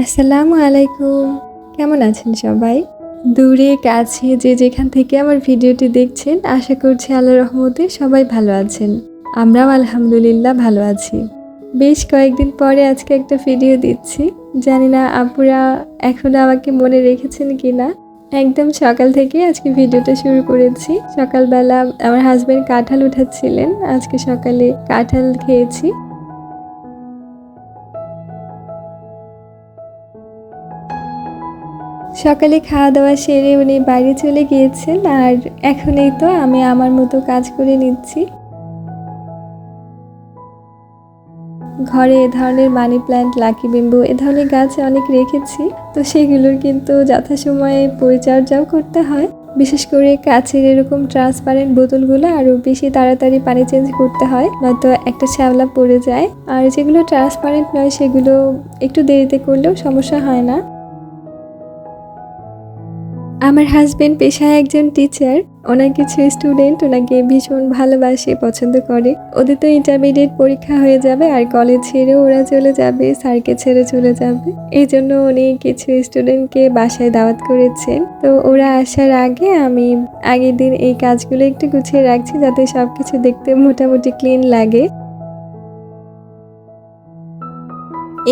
আসসালামু আলাইকুম। কেমন আছেন সবাই? দূরে কাছে যে যেখান থেকে আমার ভিডিওটি দেখছেন, আশা করছি আল্লাহর রহমতে সবাই ভালো আছেন। আমরাও আলহামদুলিল্লাহ ভালো আছি। বেশ কয়েকদিন পরে আজকে একটা ভিডিও দিচ্ছি। জানি না আপুরা এখনো আমাকে মনে রেখেছেন কিনা। একদম সকাল থেকে আজকে ভিডিওটা শুরু করেছি। সকালবেলা আমার হাসব্যান্ড কাঁঠাল উঠাচ্ছিলেন। আজকে সকালে কাঁঠাল খেয়েছি। সকালে খাওয়া-দাওয়া সেরে উনি বাইরে চলে গিয়েছেন আর এখন এই তো আমি আমার মতো কাজ করে নিচ্ছি। ঘরে এ ধরনের মানি প্ল্যান্ট, লাকি বেম্বু এ ধরনের গাছ অনেক রেখেছি। তো সেগুলোর কিন্তু যথাসময়ে পরিচর্যাও করতে হয়। বিশেষ করে কাচের এরকম ট্রান্সপারেন্ট বোতলগুলো আরও বেশি তাড়াতাড়ি পানি চেঞ্জ করতে হয়, নয়তো একটা শ্যাওলা পড়ে যায়। আর যেগুলো ট্রান্সপারেন্ট নয় সেগুলো একটু দেরিতে করলেও সমস্যা হয় না। আমার হাজবেন্ড পেশায় একজন টিচার। ওনার কিছু স্টুডেন্ট ওনাকে ভীষণ ভালোবাসে, পছন্দ করে। ওদের তো ইন্টারমিডিয়েট পরীক্ষা হয়ে যাবে আর কলেজ ছেড়েও ওরা চলে যাবে, স্যারকে ছেড়ে চলে যাবে। এই জন্য উনি কিছু স্টুডেন্টকে বাসায় দাওয়াত করেছেন। তো ওরা আসার আগে আমি আগের দিন এই কাজগুলো একটু গুছিয়ে রাখছি, যাতে সবকিছু দেখতে মোটামুটি ক্লিন লাগে।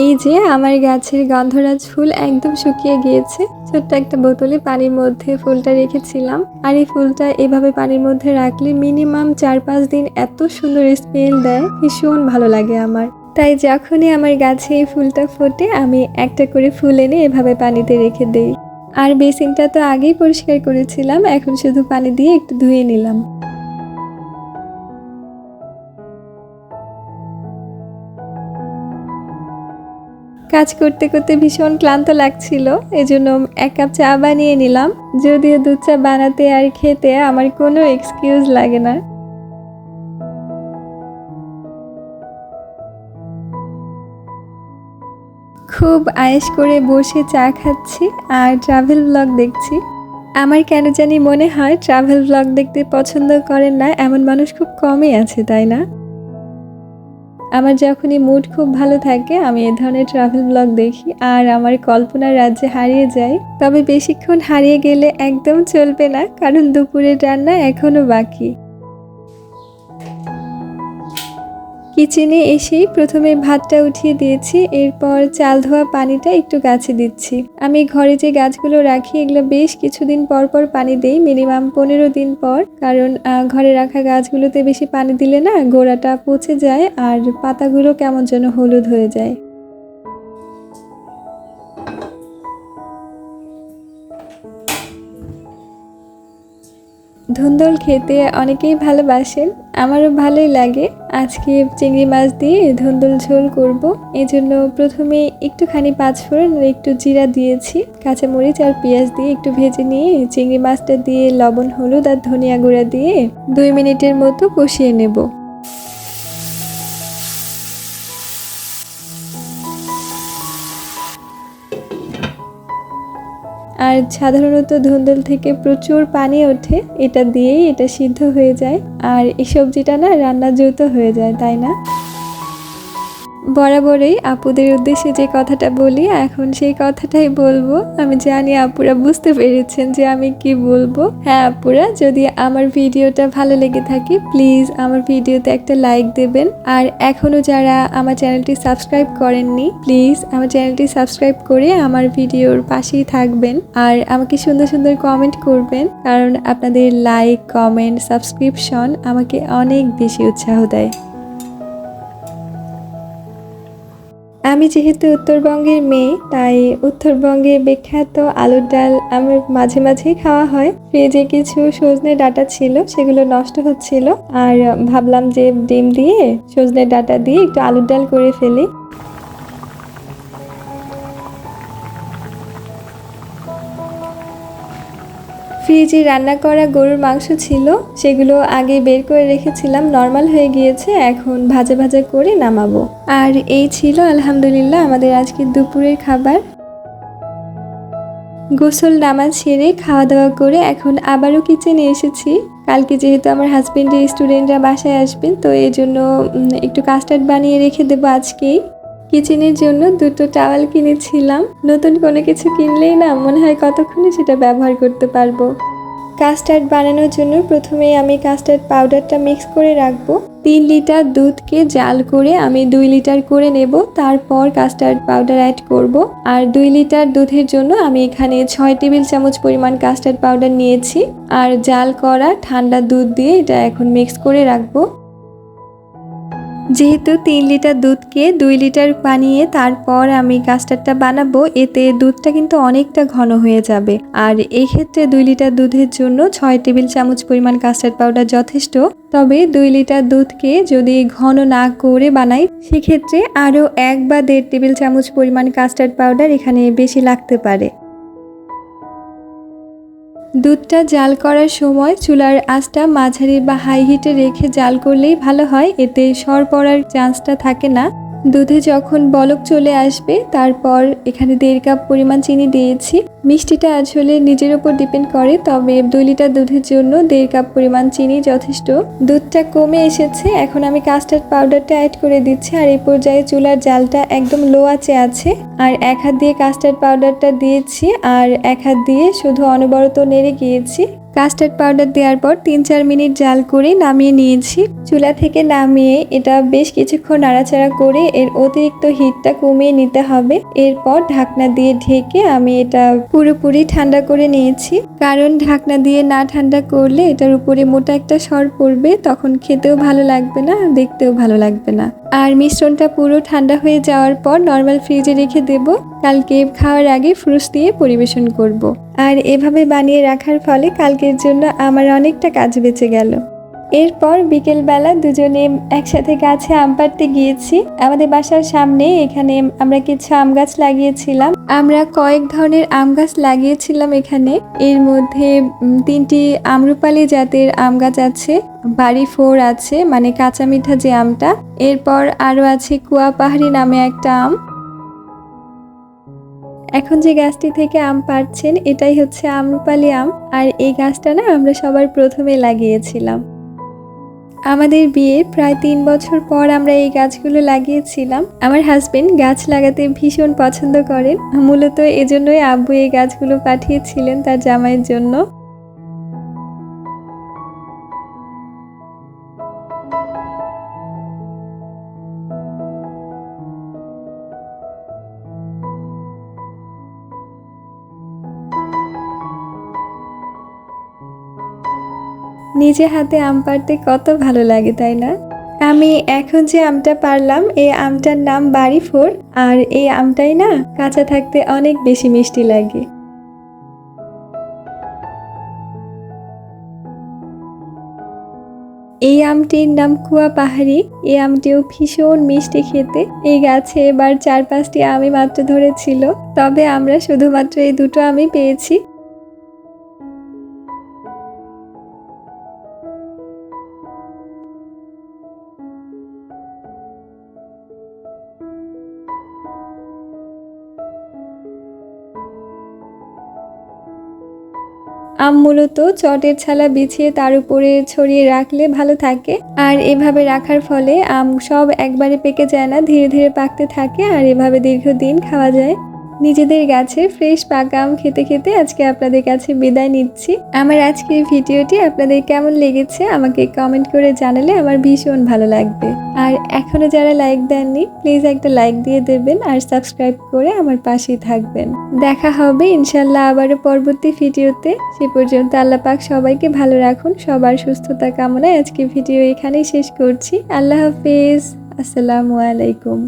এই যে আমার গাছের গন্ধরাজ ফুল একদম শুকিয়ে গিয়েছে। ছোট্ট একটা বোতলে পানির মধ্যে ফুলটা রেখেছিলাম। আর এই ফুলটা এভাবে পানির মধ্যে রাখলে মিনিমাম 4-5 দিন এত সুন্দর স্মেল দেয়, ভীষণ ভালো লাগে আমার। তাই যখনই আমার গাছে এই ফুলটা ফোটে আমি একটা করে ফুল এনে এভাবে পানিতে রেখে দেই। আর বেসিনটা তো আগেই পরিষ্কার করেছিলাম, এখন শুধু পানি দিয়ে একটু ধুয়ে নিলাম। কাজ করতে করতে ভীষণ ক্লান্ত লাগছিল, এজন্য 1 কাপ চা বানিয়ে নিলাম। যদিও দুধ চা বানাতে আর খেতে আমার কোনো এক্সকিউজ লাগে না। খুব আয়েশ করে বসে চা খাচ্ছি আর ট্রাভেল ব্লগ দেখছি। আমার কেন জানি মনে হয় ট্রাভেল ব্লগ দেখতে পছন্দ করেন না এমন মানুষ খুব কমই আছে, তাই না? আমার যখনই মুড খুব ভালো থাকে আমি এ ধরনের ট্রাভেল ব্লগ দেখি আর আমার কল্পনার রাজ্যে হারিয়ে যাই। তবে বেশিক্ষণ হারিয়ে গেলে একদম চলবে না, কারণ দুপুরের রান্না এখনো বাকি। কিচেনে এসেই প্রথমে ভাতটা উঠিয়ে দিয়েছি, এরপর চাল ধোয়া পানিটা একটু গাছে দিচ্ছি। আমি ঘরে যে গাছগুলো রাখি এগুলো বেশ কিছুদিন পর পর পানি দেই, মিনিমাম 15 দিন পর। কারণ ঘরে রাখা গাছগুলোতে বেশি পানি দিলে না গোড়াটা পচে যায় আর পাতাগুলো কেমন যেন হলুদ হয়ে যায়। ধুন্দুল খেতে অনেকেই ভালোবাসেন, আমারও ভালোই লাগে। আজকে চিংড়ি মাছ দিয়ে ধুন্দুল ঝোল করব। এজন্য প্রথমে একটুখানি পাঁচফোড়ন আর একটু জিরা দিয়েছি, কাঁচামরিচ আর পেঁয়াজ দিয়ে একটু ভেজে নিয়ে চিংড়ি মাছটা দিয়ে লবণ, হলুদ আর ধনিয়া গুঁড়া দিয়ে 2 মিনিটের মতো কষিয়ে নেব। আর সাধারণত ধুন্দুল থেকে প্রচুর পানি ওঠে, এটা দিয়েই এটা সিদ্ধ হয়ে যায়। আর এই সবজিটা না রান্না দ্রুত হয়ে যায়, তাই না? বরাবরই আপুদের উদ্দেশ্যে যে কথাটা বলি এখন সেই কথাটাই বলবো। আমি জানি আপুরা বুঝতে পেরেছেন যে আমি কি বলবো। হ্যাঁ আপুরা, যদি আমার ভিডিওটা ভালো লেগে থাকে প্লিজ আমার ভিডিওতে একটা লাইক দেবেন। আর এখনো যারা আমার চ্যানেলটি সাবস্ক্রাইব করেননি প্লিজ আমার চ্যানেলটি সাবস্ক্রাইব করে আমার ভিডিওর পাশেই থাকবেন আর আমাকে সুন্দর সুন্দর কমেন্ট করবেন, কারণ আপনাদের লাইক, কমেন্ট, সাবস্ক্রিপশন আমাকে অনেক বেশি উৎসাহ দেয়। আমি যেহেতু উত্তরবঙ্গের মেয়ে তাই উত্তরবঙ্গের বিখ্যাত আলুর ডাল আমার মাঝে মাঝেই খাওয়া হয়। ফ্রিজে কিছু সজনে ডাঁটা ছিল, সেগুলো নষ্ট হচ্ছিল আর ভাবলাম যে ডিম দিয়ে সজনে ডাঁটা দিয়ে একটু আলুর ডাল করে ফেলি। ফ্রিজে রান্না করা গরুর মাংস ছিল, সেগুলো আগে বের করে রেখেছিলাম, নর্মাল হয়ে গিয়েছে, এখন ভাজা ভাজা করে নামাবো। আর এই ছিল আলহামদুলিল্লাহ আমাদের আজকে দুপুরের খাবার। গোসল নামাজ সেরে খাওয়া দাওয়া করে এখন আবারও কিচেনে এসেছি। কালকে যেহেতু আমার হাজবেন্ডের স্টুডেন্টরা বাসায় আসবেন তো এই জন্য একটু কাস্টার্ড বানিয়ে রেখে দেবো আজকেই। কিচেনের জন্য দুটো টাওয়াল কিনেছিলাম। নতুন কোনো কিছু কিনলেই না মনে হয় কতক্ষণে সেটা ব্যবহার করতে পারবো। কাস্টার্ড বানানোর জন্য প্রথমেই আমি কাস্টার্ড পাউডারটা মিক্স করে রাখবো। 3 লিটার দুধকে জাল করে আমি 2 লিটার করে নেব, তারপর কাস্টার্ড পাউডার অ্যাড করব। আর 2 লিটার দুধের জন্য আমি এখানে 6 টেবিল চামচ পরিমাণ কাস্টার্ড পাউডার নিয়েছি। আর জাল করা ঠান্ডা দুধ দিয়ে এটা এখন মিক্স করে রাখবো। যেহেতু 3 লিটার দুধকে 2 লিটার বানিয়ে তারপর আমি কাস্টার্ডটা বানাবো, এতে দুধটা কিন্তু অনেকটা ঘন হয়ে যাবে। আর এই ক্ষেত্রে 2 লিটার দুধের জন্য 6 টেবিল চামচ পরিমাণ কাস্টার্ড পাউডার যথেষ্ট। তবে 2 লিটার দুধকে যদি ঘন না করে বানাই সেক্ষেত্রে আরও 1 বা 1.5 টেবিল চামচ পরিমাণ কাস্টার্ড পাউডার এখানে বেশি লাগতে পারে। দুধটা জাল করার সময় চুলার আঁচটা মাঝারি বা হাই হিটে রেখে জাল করলেই ভালো হয়, এতে সর পড়ার চান্সটা থাকে না। দুধে যখন বলক চলে আসবে তারপর এখানে 1.5 কাপ পরিমাণ চিনি দিয়েছি। মিষ্টিটা আসলে নিজের উপর ডিপেন্ড করে, তবে 2 লিটার দুধের জন্য 1.5 কাপ পরিমাণ চিনি যথেষ্ট। দুধটা কমে এসেছে, এখন আমি কাস্টার্ড পাউডারটা অ্যাড করে দিচ্ছি। আর এই পর্যায়ে চুলার জালটা একদম লো আঁচে আছে। আর এক হাত দিয়ে কাস্টার্ড পাউডারটা দিয়েছি আর এক হাত দিয়ে শুধু অনবরত নেড়ে গিয়েছি। কাস্টার্ড পাউডার দেওয়ার পর 3-4 মিনিট জাল করে নামিয়ে নিয়েছি। চুলা থেকে নামিয়ে এটা বেশ কিছুক্ষণ নাড়াচাড়া করে এর অতিরিক্ত হিটটা কমিয়ে নিতে হবে। এরপর ঢাকনা দিয়ে ঢেকে আমি এটা পুরোপুরি ঠান্ডা করে নিয়েছি, কারণ ঢাকনা দিয়ে না ঠান্ডা করলে এটার উপরে মোটা একটা সর পড়বে, তখন খেতেও ভালো লাগবে না, দেখতেও ভালো লাগবে না। আর মিশ্রণটা পুরো ঠান্ডা হয়ে যাওয়ার পর নর্মাল ফ্রিজে রেখে দেব। কালকে খাওয়ার আগে ফ্রুটস দিয়ে পরিবেশন করব। আর এভাবে বানিয়ে রাখার ফলে কালকের জন্য আমার অনেকটা কাজ বেঁচে গেল। এরপর বিকেলবেলা দুজনে একসাথে গাছে আম পাড়তে গিয়েছি। আমাদের বাসার সামনে এখানে আমরা কিছু আম গাছ লাগিয়েছিলাম। আমরা কয়েক ধরনের আম গাছ লাগিয়েছিলাম এখানে। এর মধ্যে 3টি আম্রপালি জাতের আম গাছ আছে, বাড়ি 4 আছে মানে কাঁচা মিঠা যে আমটা। এরপর আরও আছে কুয়া পাহাড়ি নামে একটা আম। এখন যে গাছটি থেকে আম পাড়ছেন এটাই হচ্ছে আম্রপালি আম। আর এই গাছটা না আমরা সবার প্রথমে লাগিয়েছিলাম। আমাদের বিয়ের প্রায় 3 বছর পর আমরা এই গাছগুলো লাগিয়েছিলাম। আমার হাজবেন্ড গাছ লাগাতে ভীষণ পছন্দ করেন, মূলত এজন্যই আব্বু এই গাছগুলো পাঠিয়েছিলেন তার জামাইয়ের জন্য। নিজে হাতে আম পাড়তে কত ভালো লাগে, তাই না? আমি এখন যে আমটা পারলাম এই আমটার নাম বাড়ি 4। আর এই আমটাই না কাঁচা থাকতে অনেক বেশি মিষ্টি লাগে। এই আমটির নাম কুয়া পাহাড়ি। এই আমটিও ভীষণ মিষ্টি খেতে। এই গাছে এবার 4-5টি আমই মাত্র ধরেছিল, তবে আমরা শুধুমাত্র এই 2টো আমই পেয়েছি। আম মূলত চটের ছালা বিছিয়ে তার উপরে ছড়িয়ে রাখলে ভালো থাকে। আর এভাবে রাখার ফলে আম সব একবারে পেকে যায় না, ধীরে ধীরে পাকতে থাকে। আর এভাবে দীর্ঘদিন খাওয়া যায়। নিজেদের গাছের ফ্রেশ পাকা আম খেতে খেতে আজকে আপনাদের কাছে বিদায় নিচ্ছি। আমার আজকের ভিডিওটি আপনাদের কেমন লেগেছে আমাকে কমেন্ট করে জানালে আমার ভীষণ ভালো লাগবে। আর এখনো যারা লাইক দেননি প্লিজ একটা লাইক দিয়ে দেবেন আর সাবস্ক্রাইব করে আমার পাশেই থাকবেন। দেখা হবে ইনশাল্লাহ আবারও পরবর্তী ভিডিওতে। সে পর্যন্ত আল্লাহ পাক সবাইকে ভালো রাখুন। সবার সুস্থতা কামনায় আজকে ভিডিও এখানেই শেষ করছি। আল্লাহ হাফেজ, আসসালামু আলাইকুম।